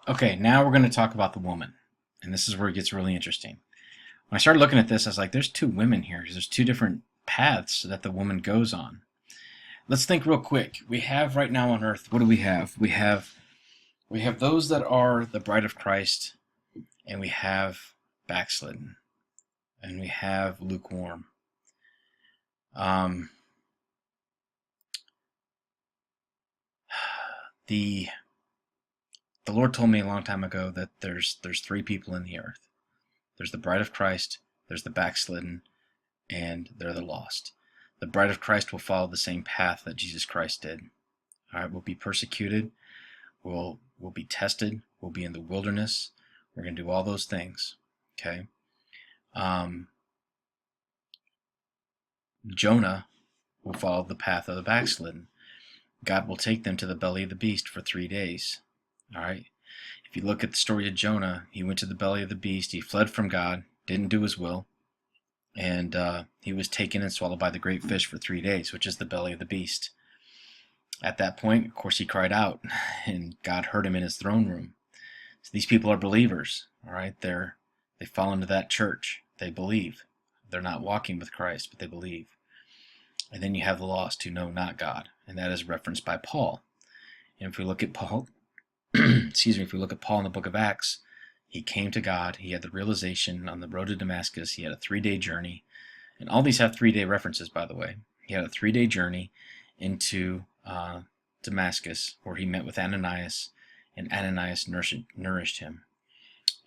Okay, now we're going to talk about the woman. And this is where it gets really interesting. When I started looking at this, I was like, there's two women here. There's two different paths that the woman goes on. Let's think real quick. We have right now on earth, what do we have? We have those that are the bride of Christ, and we have backslidden, and we have lukewarm. Um, the the Lord told me a long time ago that there's three people in the earth. There's the bride of Christ, there's the backslidden, and they're the lost. The bride of Christ will follow the same path that Jesus Christ did. All right, we'll be persecuted, we'll be tested, we'll be in the wilderness. We're going to do all those things. Okay. Um, Jonah will follow the path of the backslidden. God will take them to the belly of the beast for 3 days. All right. If you look at the story of Jonah, he went to the belly of the beast. He fled from God, didn't do his will, and he was taken and swallowed by the great fish for 3 days, which is the belly of the beast. At that point, of course, he cried out, and God heard him in his throne room. So these people are believers, all right? They fall into that church. They believe. They're not walking with Christ, but they believe. And then you have the lost who know not God, and that is referenced by Paul. And if we look at Paul, excuse me, if we look at Paul in the book of Acts, he came to God. He had the realization on the road to Damascus. He had a 3-day journey. And all these have 3-day references, by the way. He had a 3-day journey into Damascus, where he met with Ananias, and Ananias nourished him.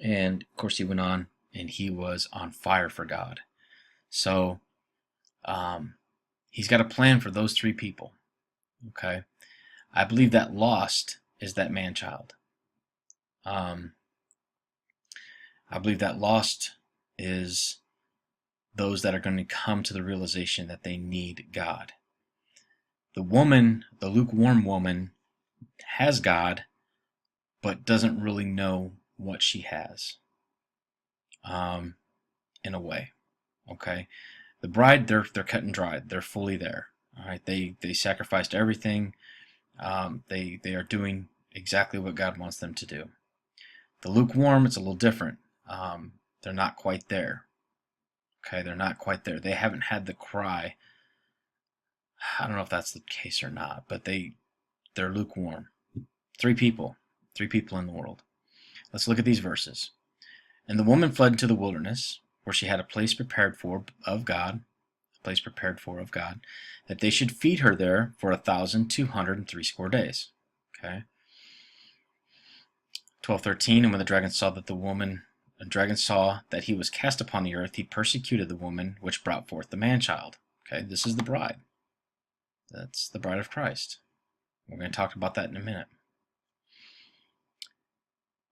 And of course, he went on, and he was on fire for God. So he's got a plan for those 3 people. Okay, I believe that lost is that man-child. I believe that lost is those that are going to come to the realization that they need God. The woman, the lukewarm woman, has God, but doesn't really know what she has, in a way. Okay, the bride, they're cut and dried. They're fully there. All right, they sacrificed everything. They are doing exactly what God wants them to do. The lukewarm, it's a little different. They're not quite there. Okay, they're not quite there. They haven't had the cry. I don't know if that's the case or not, but they're lukewarm. 3 people in the world. Let's look at these verses. And the woman fled into the wilderness, where she had a place prepared for of God, that they should feed her there for 1,260 days. Okay. 12:13. And when the dragon saw that he was cast upon the earth, he persecuted the woman which brought forth the man-child. Okay, this is the bride. That's the bride of Christ. We're going to talk about that in a minute.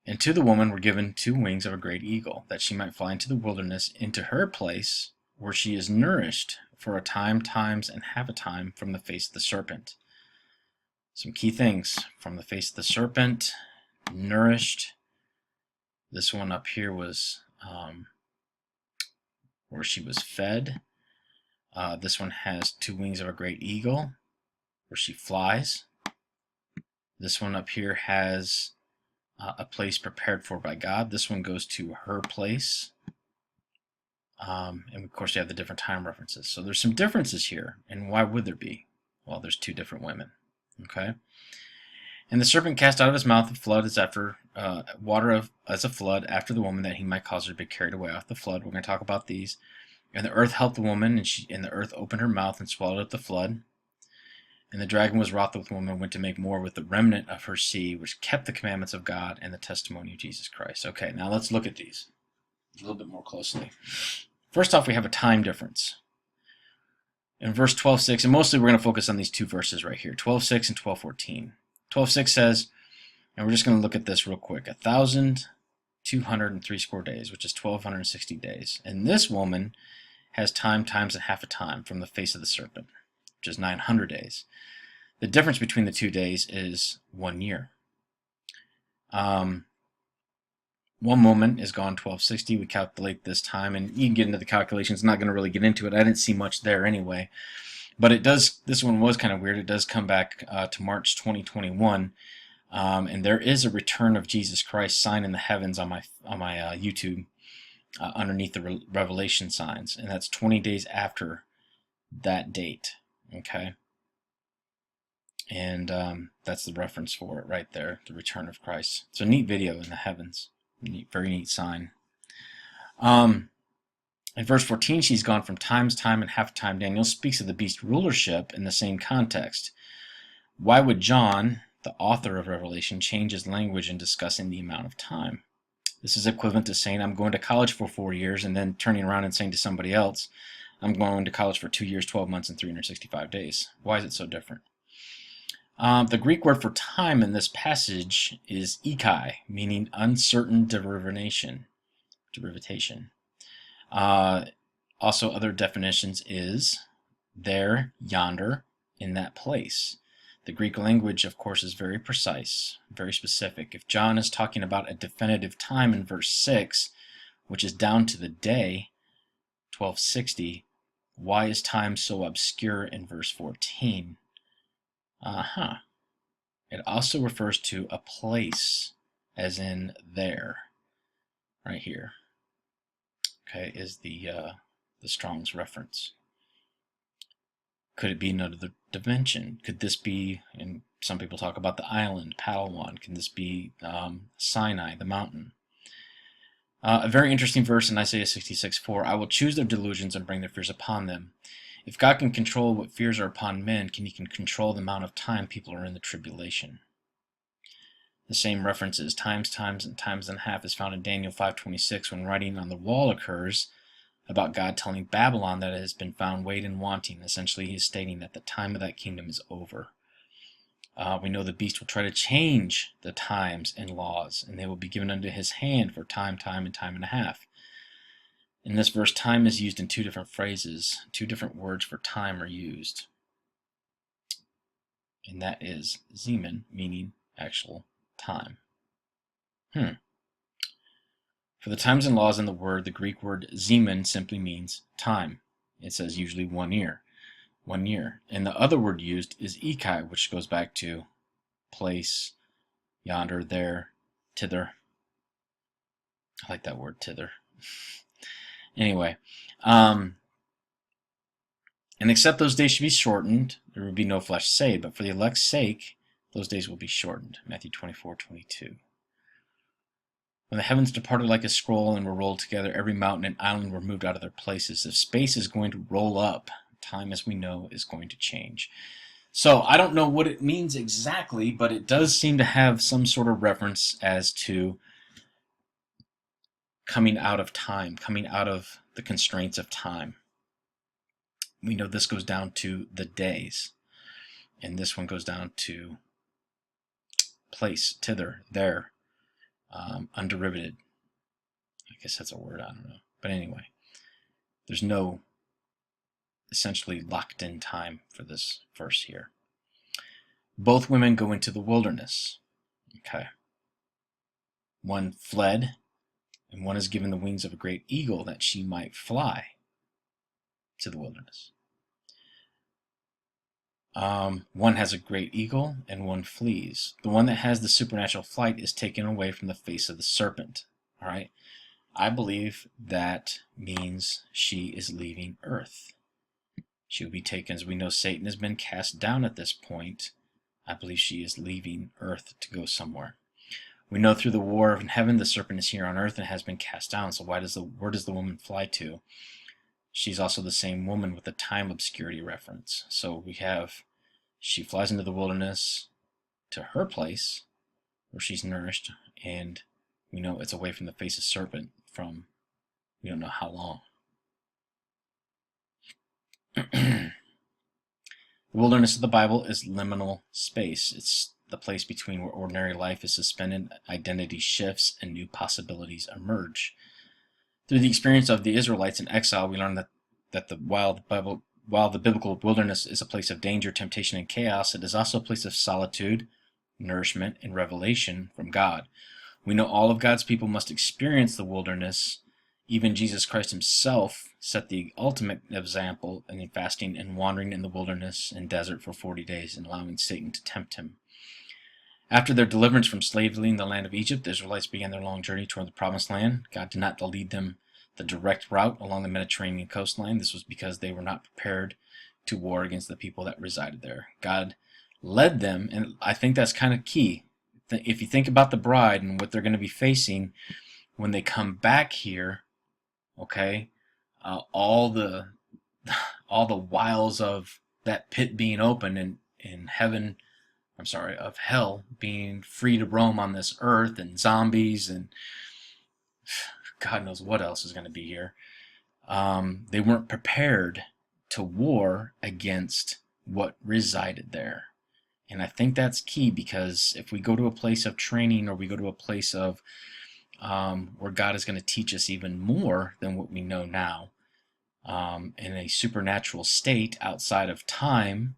And to the woman were given 2 wings of a great eagle, that she might fly into the wilderness, into her place, where she is nourished for a time, times, and half a time from the face of the serpent. Some key things from the face of the serpent, nourished. This one up here was where she was fed. This one has 2 wings of a great eagle, where she flies. This one up here has a place prepared for by God. This one goes to her place. And of course, you have the different time references. So there's some differences here. And why would there be? Well, there's 2 different women. Okay. And the serpent cast out of his mouth a flood as after as a flood after the woman, that he might cause her to be carried away off the flood. We're going to talk about these. And the earth helped the woman, and the earth opened her mouth and swallowed up the flood. And the dragon was wroth with the woman, went to make war with the remnant of her seed, which kept the commandments of God and the testimony of Jesus Christ. Okay, now let's look at these a little bit more closely. First off, we have a time difference. In verse 12:6, and mostly we're going to focus on these 2 verses right here, 12:6 and 12:14. 12:6 says, and we're just going to look at this real quick, 1,260 days, which is 1,260 days. And this woman has time, times, and half a time from the face of the serpent, which is 900 days. The difference between the 2 days is 1 year. One woman is gone 1260. We calculate this time, and you can get into the calculations. Not going to really get into it. I didn't see much there anyway. But it does. This one was kind of weird. It does come back to March 2021. And there is a return of Jesus Christ sign in the heavens on my YouTube underneath the Revelation signs, and that's 20 days after that date. Okay, and that's the reference for it right there, the return of Christ. It's a neat video in the heavens, very neat sign. In verse 14, she's gone from times, time, and half time. Daniel speaks of the beast rulership in the same context. Why would John, the author of Revelation, change his language in discussing the amount of time? This is equivalent to saying I'm going to college for 4 years and then turning around and saying to somebody else, I'm going to college for 2 years, 12 months, and 365 days. Why is it so different? The Greek word for time in this passage is ikai, meaning uncertain derivation. Also, other definitions is there, yonder, in that place. The Greek language, of course, is very precise, very specific. If John is talking about a definitive time in verse 6, which is down to the day, 1260, why is time so obscure in verse 14? It also refers to a place, as in there, right here. Okay, is the Strong's reference. Could it be another dimension? Could this be, and some people talk about the island, Padawan. Can this be Sinai, the mountain? A very interesting verse in Isaiah 66:4. I will choose their delusions and bring their fears upon them. If God can control what fears are upon men, He can control the amount of time people are in the tribulation. The same references, times, and times and a half, is found in Daniel 5:26 when writing on the wall occurs about God telling Babylon that it has been found weighed and wanting. Essentially, he is stating that the time of that kingdom is over. We know the beast will try to change the times and laws, and they will be given unto his hand for time, and time and a half. In this verse, time is used in two different phrases. Two different words for time are used. And that is Zeman, meaning actual time. For the times and laws in the word, the Greek word zeman simply means time. It says usually 1 year. 1 year. And the other word used is ikai, which goes back to place, yonder, there, tither. I like that word, tither. Anyway, and except those days should be shortened, there will be no flesh saved, but for the elect's sake, those days will be shortened. Matthew 24:22. When the heavens departed like a scroll and were rolled together, every mountain and island were moved out of their places. If space is going to roll up, time, as we know, is going to change. So I don't know what it means exactly, but it does seem to have some sort of reference as to coming out of time, coming out of the constraints of time. We know this goes down to the days, and this one goes down to place, tither, there. Underivated. I guess that's a word, I don't know. But anyway, there's no essentially locked in time for this verse here. Both women go into the wilderness. Okay. One fled, and one is given the wings of a great eagle that she might fly to the wilderness. One has a great eagle and one flees. The one that has the supernatural flight is taken away from the face of the serpent. All right. I believe that means she is leaving Earth. She will be taken, as we know Satan has been cast down at this point. I believe she is leaving Earth to go somewhere. We know through the war in heaven the serpent is here on Earth and has been cast down. So where does the woman fly to? She's also the same woman with the time obscurity reference. So we have, she flies into the wilderness to her place where she's nourished, and we know it's away from the face of serpent from we don't know how long. The wilderness of the Bible is liminal space. It's the place between where ordinary life is suspended, identity shifts, and new possibilities emerge. Through the experience of the Israelites in exile, we learn that while the biblical wilderness is a place of danger, temptation, and chaos, it is also a place of solitude, nourishment, and revelation from God. We know all of God's people must experience the wilderness. Even Jesus Christ himself set the ultimate example in fasting and wandering in the wilderness and desert for 40 days and allowing Satan to tempt him. After their deliverance from slavery in the land of Egypt, the Israelites began their long journey toward the Promised Land. God did not lead them the direct route along the Mediterranean coastline. This was because they were not prepared to war against the people that resided there. God led them, and I think that's kind of key. If you think about the bride and what they're going to be facing when they come back here, okay, all the wiles of that pit being open and in heaven, I'm sorry, of hell being free to roam on this earth, and zombies and God knows what else is going to be here. They weren't prepared to war against what resided there. And I think that's key, because if we go to a place of training, or we go to a place of where God is going to teach us even more than what we know now, in a supernatural state outside of time,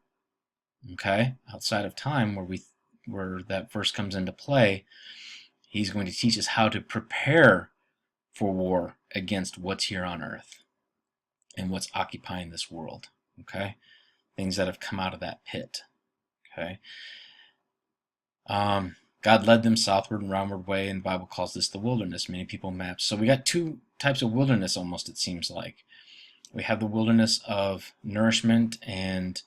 okay, outside of time, where that verse comes into play, he's going to teach us how to prepare for war against what's here on earth and what's occupying this world, okay? Things that have come out of that pit, okay? God led them southward and roundward way, and the Bible calls this the wilderness. Many people map. So we got two types of wilderness almost, it seems like. We have the wilderness of nourishment and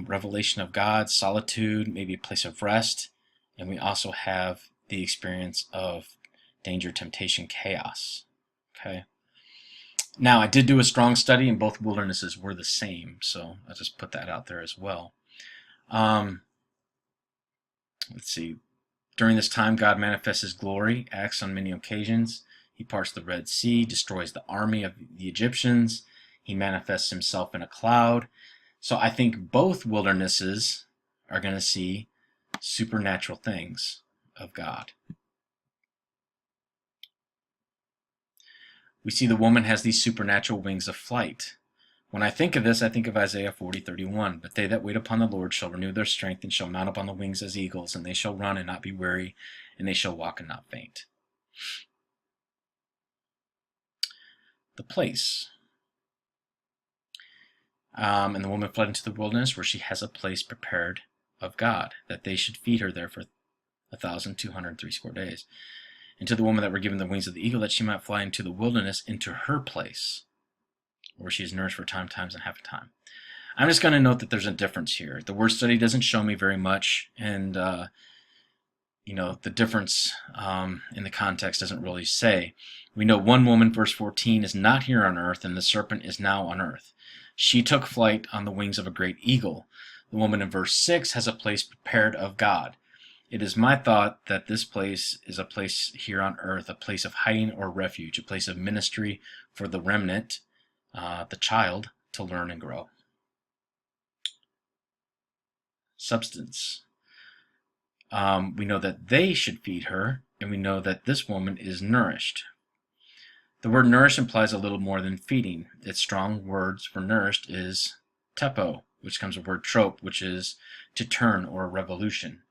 revelation of God, solitude, maybe a place of rest, and we also have the experience of danger, temptation, chaos. Okay. Now, I did do a strong study, and both wildernesses were the same, so I'll just put that out there as well. Let's see. During this time, God manifests his glory, acts on many occasions. He parts the Red Sea, destroys the army of the Egyptians. He manifests himself in a cloud. So I think both wildernesses are going to see supernatural things of God. We see the woman has these supernatural wings of flight. When I think of this, I think of Isaiah 40:31. But they that wait upon the Lord shall renew their strength, and shall mount up on the wings as eagles, and they shall run and not be weary, and they shall walk and not faint. The place. And the woman fled into the wilderness, where she has a place prepared of God, that they should feed her there for 1,260 days. And to the woman that were given the wings of the eagle, that she might fly into the wilderness, into her place, where she is nourished for times and half a time. I'm just going to note that there's a difference here. The word study doesn't show me very much, and the difference in the context doesn't really say. We know one woman, verse 14, is not here on earth, and the serpent is now on earth. She took flight on the wings of a great eagle. The woman in verse 6 has a place prepared of God. It is my thought that this place is a place here on earth, a place of hiding or refuge, a place of ministry for the remnant, the child, to learn and grow. Substance. We know that they should feed her, and we know that this woman is nourished. The word nourish implies a little more than feeding. Its strong words for nourished is tepo, which comes from the word trope, which is to turn or a revolution.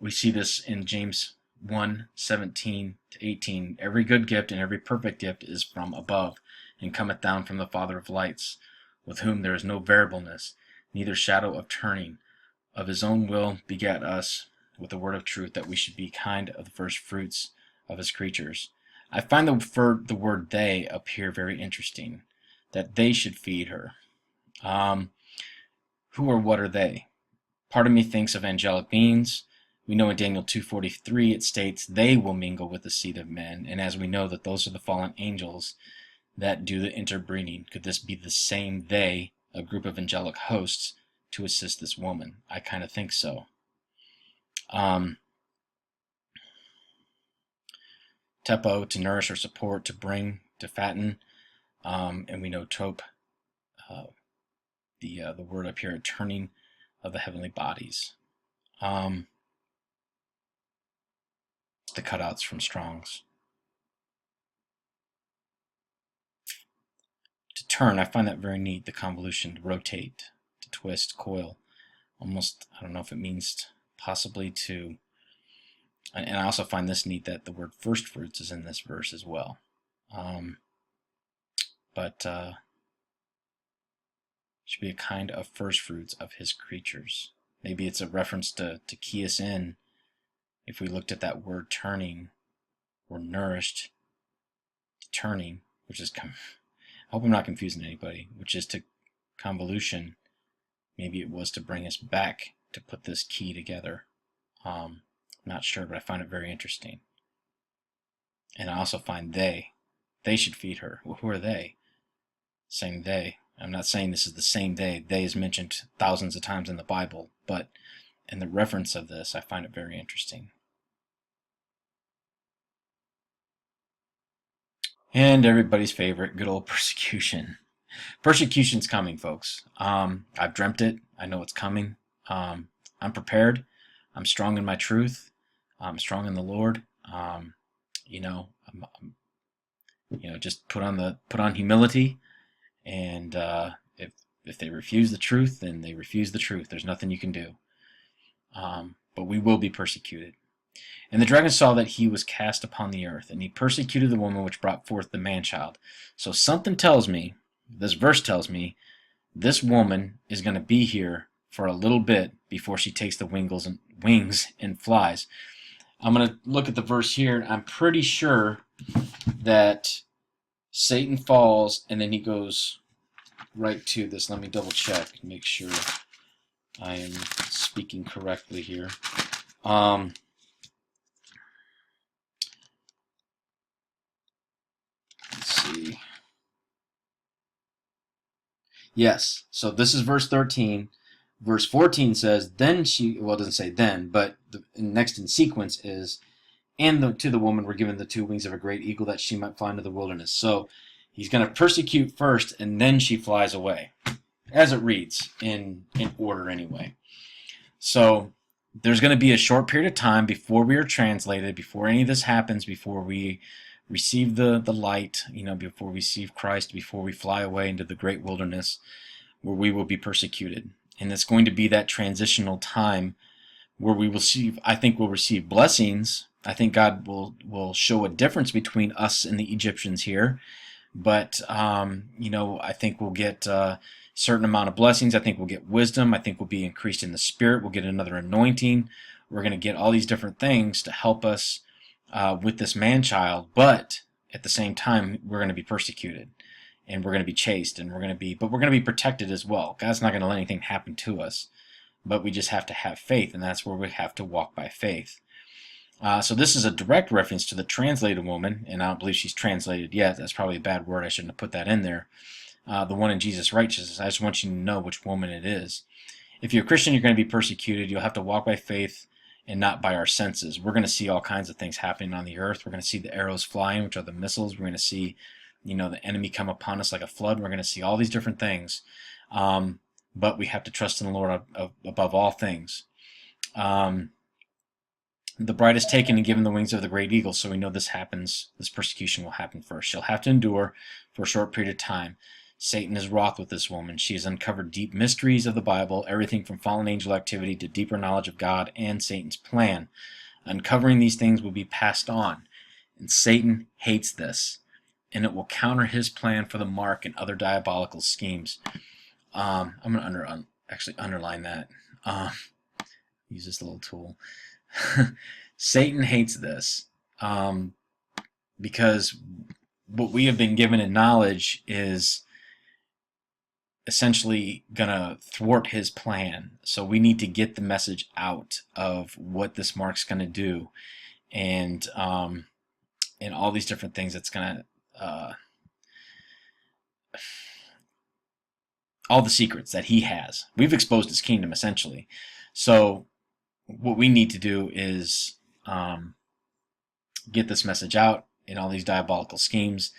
We see this in James 1:17-18. Every good gift and every perfect gift is from above, and cometh down from the Father of lights, with whom there is no variableness, neither shadow of turning. Of his own will begat us with the word of truth, that we should be kind of the first fruits of his creatures. I find the word they up here very interesting, that they should feed her. Who or what are they? Part of me thinks of angelic beings. We know in Daniel 2:43 it states, they will mingle with the seed of men, and as we know that those are the fallen angels that do the interbreeding. Could this be the same they, a group of angelic hosts, to assist this woman? I kind of think so. Tepo, to nourish or support, to bring, to fatten, and we know trope, the word up here, turning of the heavenly bodies. The cutouts from Strong's. To turn, I find that very neat, the convolution, to rotate, to twist, coil. Almost, I don't know if it means possibly to, and I also find this neat that the word first fruits is in this verse as well. Should be a kind of first fruits of his creatures. Maybe it's a reference to key us in. If we looked at that word turning, or nourished, turning, which is, I hope I'm not confusing anybody, which is to convolution. Maybe it was to bring us back to put this key together. Not sure, but I find it very interesting. And I also find they should feed her. Well, who are they? Saying they. I'm not saying this is the same they. They is mentioned thousands of times in the Bible, but in the reference of this, I find it very interesting. And everybody's favorite, good old persecution. Persecution's coming, folks. I've dreamt it. I know it's coming. I'm prepared. I'm strong in my truth. I'm strong in the Lord. Just put on humility, and if they refuse the truth, then they refuse the truth. There's nothing you can do. But we will be persecuted. And the dragon saw that he was cast upon the earth, and he persecuted the woman which brought forth the man-child. So something tells me, this verse tells me, this woman is going to be here for a little bit before she takes the wings and flies. I'm going to look at the verse here. I'm pretty sure that Satan falls, and then he goes right to this. Let me double check and make sure I am speaking correctly here. Let's see. Yes, so this is verse 13. Verse 14 says, then she, well, it doesn't say then, but the next in sequence is, and to the woman were given the two wings of a great eagle that she might fly into the wilderness. So he's going to persecute first, and then she flies away, as it reads, in order anyway. So there's going to be a short period of time before we are translated, before any of this happens, before we receive the light, before we receive Christ, before we fly away into the great wilderness where we will be persecuted. And it's going to be that transitional time where we will see, I think we'll receive blessings. I think God will show a difference between us and the Egyptians here. But, I think we'll get a certain amount of blessings. I think we'll get wisdom. I think we'll be increased in the Spirit. We'll get another anointing. We're going to get all these different things to help us with this man-child. But at the same time, we're going to be persecuted. And we're going to be chased. But we're going to be protected as well. God's not going to let anything happen to us. But we just have to have faith. And that's where we have to walk by faith. So this is a direct reference to the translated woman, and I don't believe she's translated yet. That's probably a bad word. I shouldn't have put that in there. The one in Jesus' righteousness. I just want you to know which woman it is. If you're a Christian, you're going to be persecuted. You'll have to walk by faith and not by our senses. We're going to see all kinds of things happening on the earth. We're going to see the arrows flying, which are the missiles. We're going to see, the enemy come upon us like a flood. We're going to see all these different things. But we have to trust in the Lord above all things. The bride is taken and given the wings of the great eagle, so we know this persecution will happen first. She'll have to endure for a short period of time. Satan is wroth with this woman. She has uncovered deep mysteries of the Bible, everything from fallen angel activity to deeper knowledge of God and Satan's plan. Uncovering these things will be passed on, and Satan hates this, and it will counter his plan for the mark and other diabolical schemes. I'm going to actually underline that. Use this little tool. Satan hates this because what we have been given in knowledge is essentially going to thwart his plan. So we need to get the message out of what this mark's going to do, and all these different things that's going to all the secrets that he has. We've exposed his kingdom essentially. So what we need to do is get this message out in all these diabolical schemes,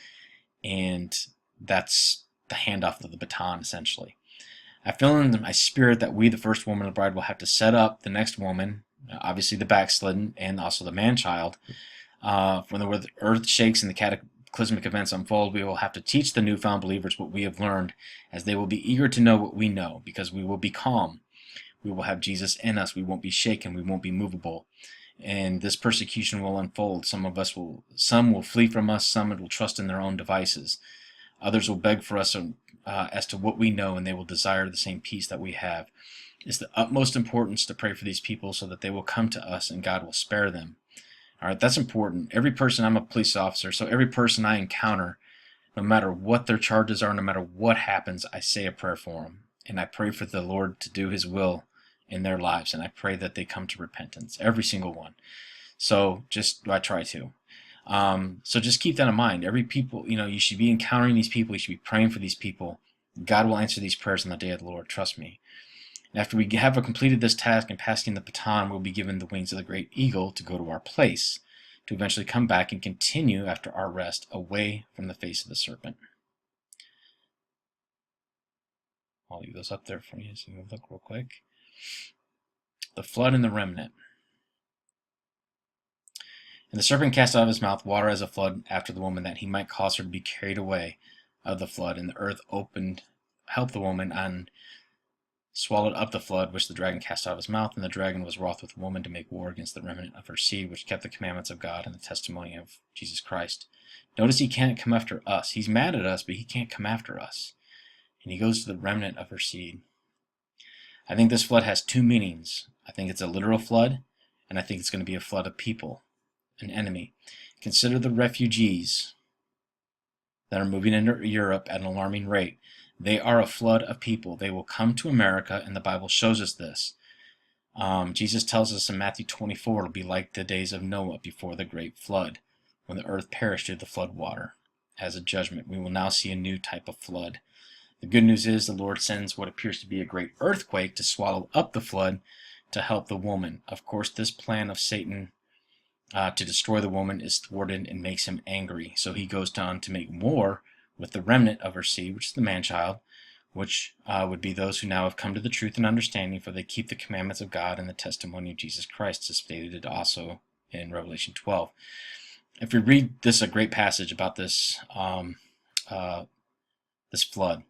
and that's the handoff of the baton, essentially. I feel in my spirit that we, the first woman of the bride, will have to set up the next woman, obviously the backslidden, and also the man-child. When the earth shakes and the cataclysmic events unfold, we will have to teach the newfound believers what we have learned, as they will be eager to know what we know, because we will be calm. We will have Jesus in us. We won't be shaken. We won't be movable. And this persecution will unfold. Some will flee from us. Some will trust in their own devices. Others will beg for us as to what we know, and they will desire the same peace that we have. It's the utmost importance to pray for these people so that they will come to us and God will spare them. All right, that's important. Every person, I'm a police officer, so every person I encounter, no matter what their charges are, no matter what happens, I say a prayer for them. And I pray for the Lord to do his will in their lives. And I pray that they come to repentance, every single one. So I try to. So just keep that in mind. Every people, you should be encountering these people. You should be praying for these people. God will answer these prayers on the day of the Lord. Trust me. And after we have completed this task and passing the baton, we'll be given the wings of the great eagle to go to our place, to eventually come back and continue after our rest away from the face of the serpent. I'll leave those up there for you so you can look real quick. The flood and the remnant. And the serpent cast out of his mouth water as a flood after the woman, that he might cause her to be carried away of the flood. And the earth helped the woman, and swallowed up the flood which the dragon cast out of his mouth. And the dragon was wroth with the woman to make war against the remnant of her seed, which kept the commandments of God and the testimony of Jesus Christ. Notice he can't come after us. He's mad at us, but he can't come after us. And he goes to the remnant of her seed. I think this flood has two meanings. I think it's a literal flood, and I think it's going to be a flood of people, an enemy. Consider the refugees that are moving into Europe at an alarming rate. They are a flood of people. They will come to America, and the Bible shows us this. Jesus tells us in Matthew 24, it'll be like the days of Noah before the great flood, when the earth perished through the flood water. As a judgment, we will now see a new type of flood. The good news is the Lord sends what appears to be a great earthquake to swallow up the flood to help the woman. Of course, this plan of Satan to destroy the woman is thwarted and makes him angry. So he goes on to make war with the remnant of her seed, which is the man-child, which would be those who now have come to the truth and understanding, for they keep the commandments of God and the testimony of Jesus Christ, as stated also in Revelation 12. If we read this, a great passage about this this flood.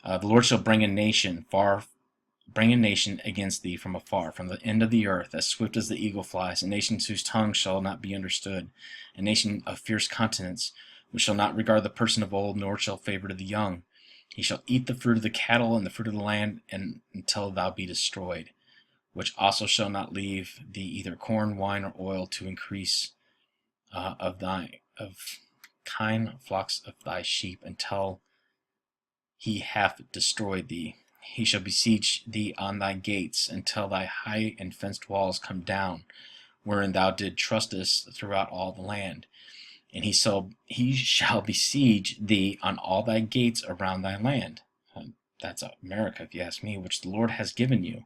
The Lord shall bring a nation against thee from afar, from the end of the earth, as swift as the eagle flies, a nation whose tongue shall not be understood, a nation of fierce countenance, which shall not regard the person of old, nor shall favor to the young. He shall eat the fruit of the cattle and the fruit of the land, until thou be destroyed, which also shall not leave thee either corn, wine, or oil to increase of kine flocks of thy sheep, until he hath destroyed thee. He shall besiege thee on thy gates, until thy high and fenced walls come down, wherein thou did trustest throughout all the land. And he shall besiege thee on all thy gates around thy land. That's America, if you ask me, which the Lord has given you.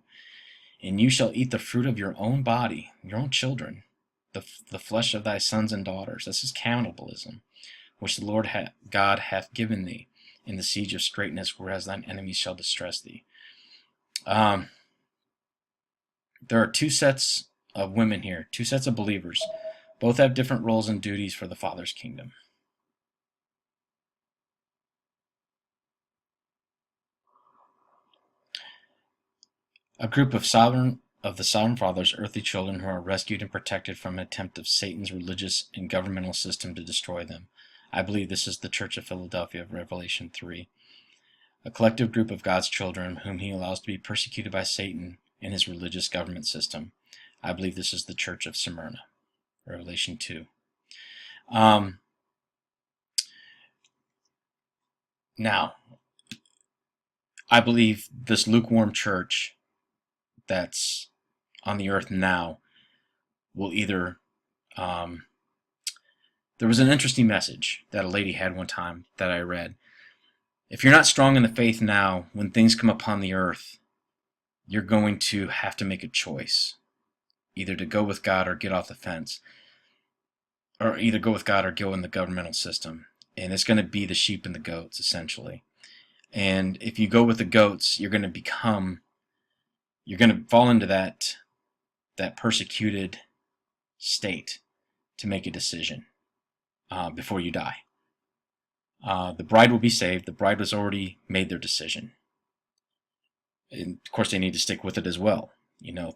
And you shall eat the fruit of your own body, your own children, the flesh of thy sons and daughters. This is cannibalism, which the Lord God hath given thee, in the siege of straitness, whereas thine enemies shall distress thee. There are two sets of women here, two sets of believers. Both have different roles and duties for the Father's kingdom. A group of the Sovereign Father's earthly children who are rescued and protected from an attempt of Satan's religious and governmental system to destroy them. I believe this is the Church of Philadelphia of Revelation 3. A collective group of God's children whom he allows to be persecuted by Satan and his religious government system. I believe this is the Church of Smyrna, Revelation 2. Now, I believe this lukewarm church that's on the earth now will either... there was an interesting message that a lady had one time that I read. If you're not strong in the faith now, when things come upon the earth, you're going to have to make a choice. Either to go with God or get off the fence. Or either go with God or go in the governmental system. And it's going to be the sheep and the goats, essentially. And if you go with the goats, you're going to fall into that persecuted state to make a decision before you die. The bride will be saved. The bride has already made their decision. And of course, they need to stick with it as well.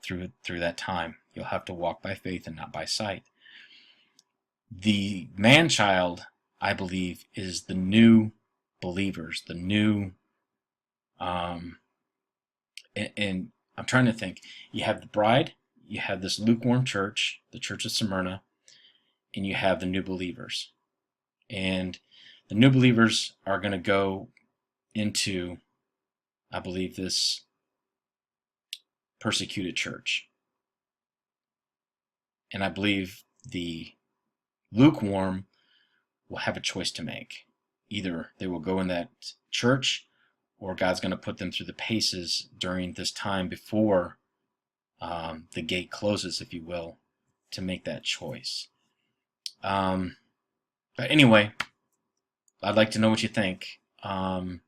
Through that time, you'll have to walk by faith and not by sight. The man-child, I believe, is the new believers, the new, and I'm trying to think. You have the bride, you have this lukewarm church, the church of Smyrna, and you have the new believers. And the new believers are going to go into, I believe, this persecuted church. And I believe the lukewarm will have a choice to make. Either they will go in that church, or God's going to put them through the paces during this time before the gate closes, if you will, to make that choice. But anyway, I'd like to know what you think. A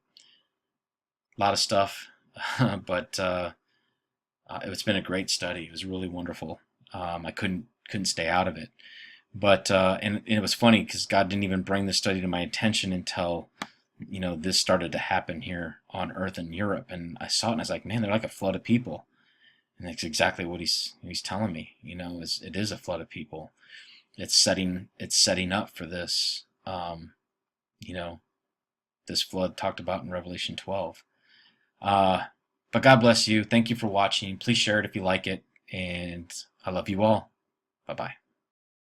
lot of stuff, but it's been a great study. It was really wonderful. I couldn't stay out of it. But and it was funny because God didn't even bring this study to my attention until this started to happen here on Earth in Europe, and I saw it and I was like, man, they're like a flood of people, and that's exactly what he's telling me. It is a flood of people. It's setting up for this. This flood talked about in Revelation 12. But God bless you. Thank you for watching. Please share it if you like it, and I love you all. Bye-bye.